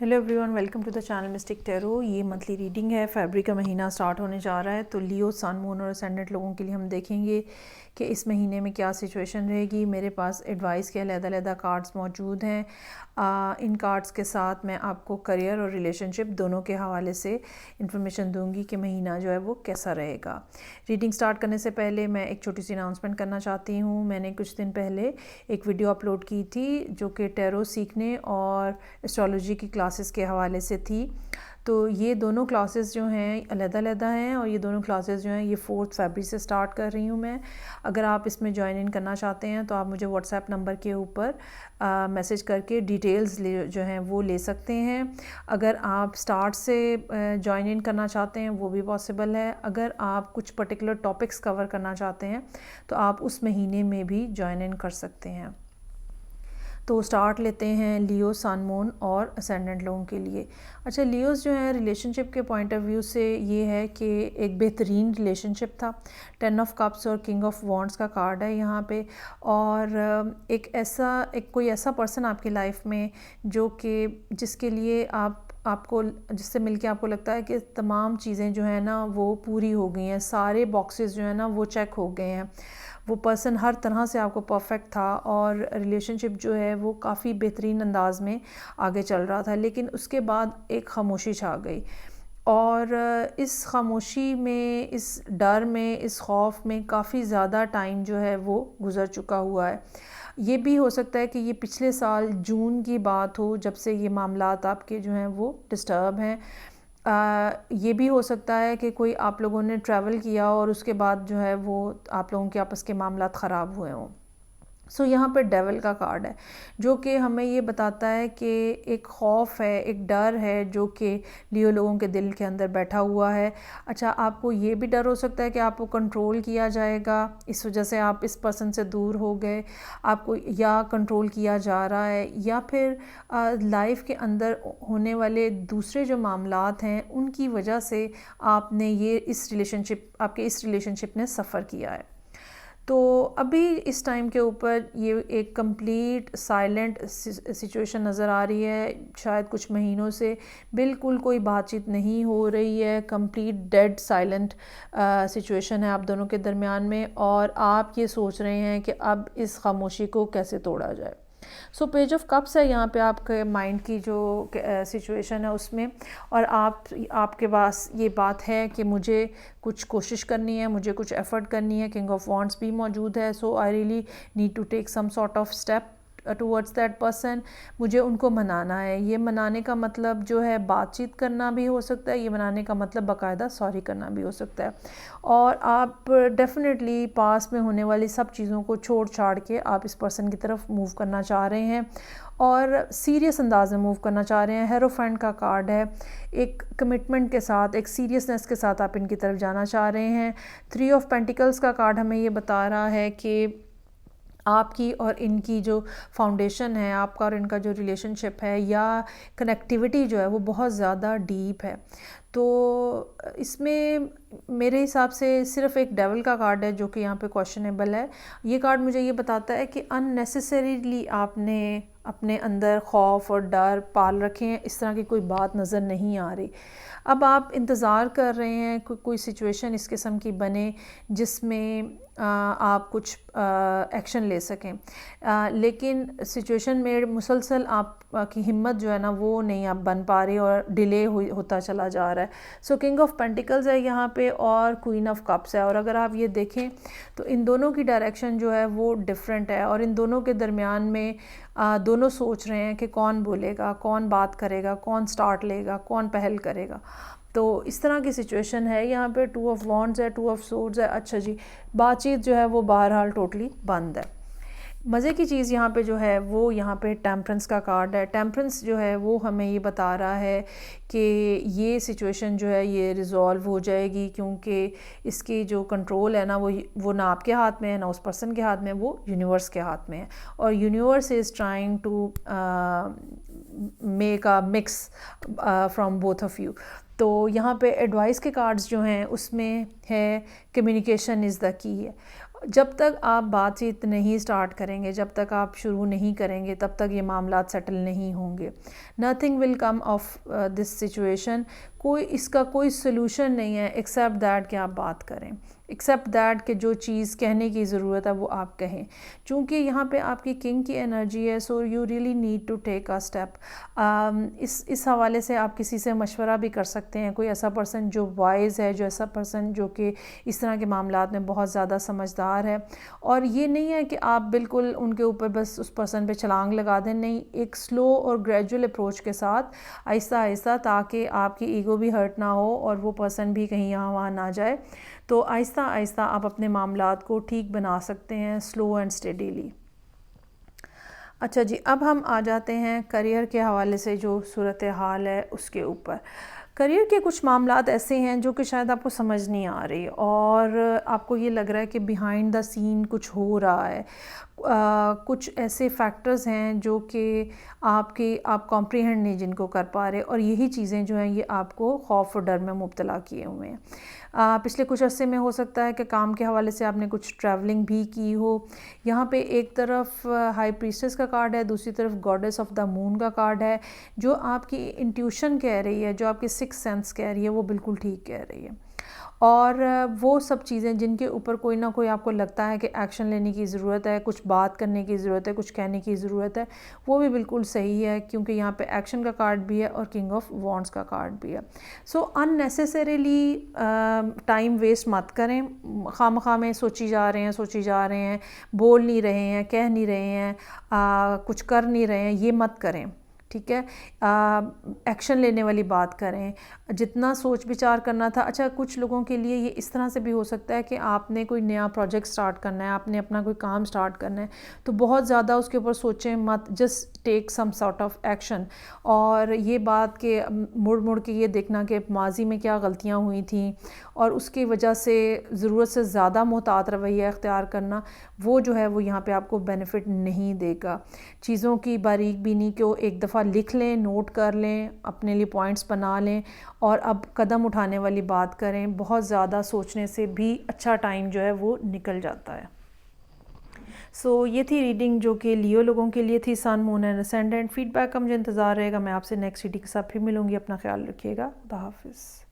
Hello everyone, welcome to the channel Mystic Tarot. ये monthly reading है। फरवरी का महीना स्टार्ट होने जा रहा है, तो लियो, सन, मून और असेंडेंट लोगों के लिए हम देखेंगे कि इस महीने में क्या सिचुएशन रहेगी। मेरे पास एडवाइस के अलग-अलग कार्ड्स मौजूद हैं। इन कार्ड्स के साथ मैं आपको करियर और रिलेशनशिप दोनों के हवाले से इंफॉर्मेशन दूंगी कि महीना जो है वो कैसा रहेगा। रीडिंग स्टार्ट करने से पहले मैं एक छोटी सी अनाउंसमेंट करना चाहती हूँ। मैंने कुछ दिन पहले एक वीडियो अपलोड की थी जो कि टैरो सीखने और एस्ट्रोलॉजी की क्लासेस के हवाले से थी। तो ये दोनों क्लासेस जो हैं अलग-अलग हैं और ये दोनों क्लासेस जो हैं ये 4 फरवरी से स्टार्ट कर रही हूँ मैं। अगर आप इसमें ज्वाइन इन करना चाहते हैं तो आप मुझे व्हाट्सएप नंबर के ऊपर मैसेज करके डिटेल्स जो हैं वो ले सकते हैं। अगर आप स्टार्ट से ज्वाइन इन करना चाहते हैं वो भी पॉसिबल है। अगर आप कुछ पर्टिकुलर टॉपिक्स कवर करना चाहते हैं तो आप उस महीने में भी ज्वाइन इन कर सकते हैं। तो स्टार्ट लेते हैं लियो, सन, मून और असेंडेंट लोगों के लिए। अच्छा, लियोस जो है रिलेशनशिप के पॉइंट ऑफ व्यू से ये है कि एक बेहतरीन रिलेशनशिप था। 10 ऑफ कप्स और किंग ऑफ वॉन्ड्स का कार्ड है यहाँ पे। और एक कोई ऐसा पर्सन आपकी लाइफ में जो कि जिसके लिए आपको जिससे मिलके आपको लगता है कि तमाम चीज़ें जो है ना वो पूरी हो गई हैं, सारे बॉक्सेस जो है ना वो चेक हो गए हैं। वो पर्सन हर तरह से आपको परफेक्ट था और रिलेशनशिप जो है वो काफ़ी बेहतरीन अंदाज में आगे चल रहा था, लेकिन उसके बाद एक खामोशी छा गई। और इस खामोशी में, इस डर में, इस खौफ में काफ़ी ज़्यादा टाइम जो है वो गुज़र चुका हुआ है। ये भी हो सकता है कि ये पिछले साल जून की बात हो जब से ये मामलात आपके जो हैं वो डिस्टर्ब हैं। ये भी हो सकता है कि कोई आप लोगों ने ट्रैवल किया और उसके बाद जो है वो आप लोगों के आपस के मामलात ख़राब हुए हों। सो यहाँ पर डेविल का कार्ड है जो कि हमें ये बताता है कि एक खौफ है, एक डर है जो कि लियो लोगों के दिल के अंदर बैठा हुआ है। अच्छा, आपको ये भी डर हो सकता है कि आपको कंट्रोल किया जाएगा, इस वजह से आप इस पर्सन से दूर हो गए, आपको या कंट्रोल किया जा रहा है, या फिर लाइफ के अंदर होने वाले दूसरे जो मामलात हैं उनकी वजह से आपके इस रिलेशनशिप ने सफ़र किया है। तो अभी इस टाइम के ऊपर ये एक कंप्लीट साइलेंट सिचुएशन नज़र आ रही है। शायद कुछ महीनों से बिल्कुल कोई बातचीत नहीं हो रही है। कंप्लीट डेड साइलेंट सिचुएशन है आप दोनों के दरमियान में, और आप ये सोच रहे हैं कि अब इस खामोशी को कैसे तोड़ा जाए। सो पेज ऑफ कप्स है यहाँ पे आपके माइंड की जो सिचुएशन है उसमें, और आपके पास ये बात है कि मुझे कुछ कोशिश करनी है, मुझे कुछ एफर्ट करनी है। किंग ऑफ वॉन्ड्स भी मौजूद है। So I really need to take some sort of step towards that person. मुझे उनको मनाना है। ये मनाने का मतलब जो है बातचीत करना भी हो सकता है, ये मनाने का मतलब बाकायदा सॉरी करना भी हो सकता है। और आप डेफिनेटली पास में होने वाली सब चीज़ों को छोड़ छाड़ के आप इस पर्सन की तरफ मूव करना चाह रहे हैं और सीरियस अंदाज में मूव करना चाह रहे हैं। हेरोफेंट का कार्ड है। एक कमिटमेंट के साथ, एक सीरियसनेस के साथ आप इनकी तरफ जाना चाह रहे हैं। 3 ऑफ पेंटिकल्स का कार्ड हमें ये बता रहा है कि आपकी और इनकी जो फाउंडेशन है, आपका और इनका जो रिलेशनशिप है या कनेक्टिविटी जो है वो बहुत ज़्यादा डीप है। तो इसमें मेरे हिसाब से सिर्फ एक डेविल का कार्ड है जो कि यहाँ पे क्वेश्चनेबल है। ये कार्ड मुझे ये बताता है कि अननेसेसरीली आपने अपने अंदर खौफ और डर पाल रखे हैं। इस तरह की कोई बात नज़र नहीं आ रही। अब आप इंतज़ार कर रहे हैं कोई सिचुएशन इस किस्म की बने जिसमें आप कुछ एक्शन ले सकें, लेकिन सिचुएशन में मुसलसल आपकी हिम्मत जो है ना वो नहीं आप बन पा रही और डिले होता चला जा रहा है। सो किंग ऑफ पेंटिकल्स है यहाँ पे और क्वीन ऑफ कप्स है। और अगर आप ये देखें तो इन दोनों की डायरेक्शन जो है वो डिफरेंट है, और इन दोनों के दरमियान में दोनों सोच रहे हैं कि कौन बोलेगा, कौन बात करेगा, कौन स्टार्ट लेगा, कौन पहल करेगा। तो इस तरह की सिचुएशन है यहाँ पे। 2 ऑफ वॉन्ड्स है, 2 ऑफ सोर्ड्स है। अच्छा जी, बातचीत जो है वो बहरहाल टोटली बंद है। मज़े की चीज़ यहाँ पे जो है वो यहाँ पे टेम्परेंस का कार्ड है। टेम्परेंस जो है वो हमें ये बता रहा है कि ये सिचुएशन जो है ये रिज़ॉल्व हो जाएगी, क्योंकि इसकी जो कंट्रोल है ना वो ना आपके हाथ में है, ना उस पर्सन के हाथ में, वो यूनिवर्स के हाथ में है। और universe is trying to make a mix from both of you. तो यहाँ पे एडवाइस के कार्ड्स जो हैं उसमें है कम्युनिकेशन इज़ द की है। जब तक आप बातचीत नहीं स्टार्ट करेंगे, जब तक आप शुरू नहीं करेंगे, तब तक ये मामला सेटल नहीं होंगे। Nothing will come of this situation. कोई इसका कोई सोल्यूशन नहीं है एक्सेप्ट दैट कि आप बात करें, एक्सेप्ट दैट कि जो चीज़ कहने की ज़रूरत है वो आप कहें। चूँकि यहाँ पे आपकी किंग की एनर्जी है, so you really need to take a step. इस हवाले से आप किसी से मशवरा भी कर सकते हैं, कोई ऐसा पर्सन जो वाइज है, जो ऐसा पर्सन जो कि इस तरह के मामलात में बहुत ज़्यादा समझदार है। और ये नहीं है कि आप बिल्कुल उनके ऊपर बस उस पर्सन पे छलांग लगा दें, नहीं, एक स्लो और ग्रेजुअल अप्रोच के साथ आहिस्ता आहिस्ता, ताकि आपकी ईगो भी हर्ट ना हो और वो पर्सन भी कहीं यहाँ वहाँ ना जाए। तो आहिस्ता आहिस्ता आप अपने मामलात को ठीक बना सकते हैं, स्लो एंड स्टेडीली। अच्छा जी, अब हम आ जाते हैं करियर के हवाले से जो सूरत हाल है उसके ऊपर। करियर के कुछ मामलात ऐसे हैं जो कि शायद आपको समझ नहीं आ रही और आपको ये लग रहा है कि बिहाइंड द सीन कुछ हो रहा है। कुछ ऐसे फैक्टर्स हैं जो कि आप कॉम्प्रिहेंड नहीं जिनको कर पा रहे, और यही चीज़ें जो हैं ये आपको खौफ और डर में मुब्तला किए हुए हैं। पिछले कुछ अरसे में हो सकता है कि काम के हवाले से आपने कुछ ट्रैवलिंग भी की हो। यहाँ पे एक तरफ हाई प्रीस्टेस का कार्ड है, दूसरी तरफ गॉडेस ऑफ द मून का कार्ड है। जो आपकी इंट्यूशन कह रही है, जो आपकी सिक्स सेंस कह रही है, वो बिल्कुल ठीक कह रही है। और वो सब चीज़ें जिनके ऊपर कोई ना कोई आपको लगता है कि एक्शन लेने की ज़रूरत है, कुछ बात करने की ज़रूरत है, कुछ कहने की ज़रूरत है, वो भी बिल्कुल सही है, क्योंकि यहाँ पे एक्शन का कार्ड भी है और किंग ऑफ वॉन्ड्स का कार्ड भी है। सो अननेसेसरीली टाइम वेस्ट मत करें। खामखा में सोची जा रहे हैं, बोल नहीं रहे हैं, कह नहीं रहे हैं, कुछ कर नहीं रहे हैं, ये मत करें, ठीक है। एक्शन लेने वाली बात करें, जितना सोच विचार करना था। अच्छा, कुछ लोगों के लिए ये इस तरह से भी हो सकता है कि आपने कोई नया प्रोजेक्ट स्टार्ट करना है, आपने अपना कोई काम स्टार्ट करना है, तो बहुत ज़्यादा उसके ऊपर सोचें मत, just take some sort of action. और ये बात कि मुड़ मुड़ के ये देखना कि माजी में क्या गलतियाँ हुई थी और उसकी वजह से ज़रूरत से ज़्यादा मोहतात रवैया अख्तियार करना, वो जो है वो यहाँ पे आपको बेनिफिट नहीं देगा। चीज़ों की बारीक बीनी को एक दफ़ा लिख लें, नोट कर लें, अपने लिए पॉइंट्स बना लें और अब कदम उठाने वाली बात करें। बहुत ज़्यादा सोचने से भी अच्छा टाइम जो है वो निकल जाता है। सो ये थी रीडिंग जो कि लियो लोगों के लिए थी, सन, मून एंड असेंडेंट। फीडबैक का मुझे इंतज़ार रहेगा। मैं आपसे नेक्स्ट रीडिंग के साथ फिर मिलूँगी। अपना ख्याल रखिएगा। खुदा हाफिज़।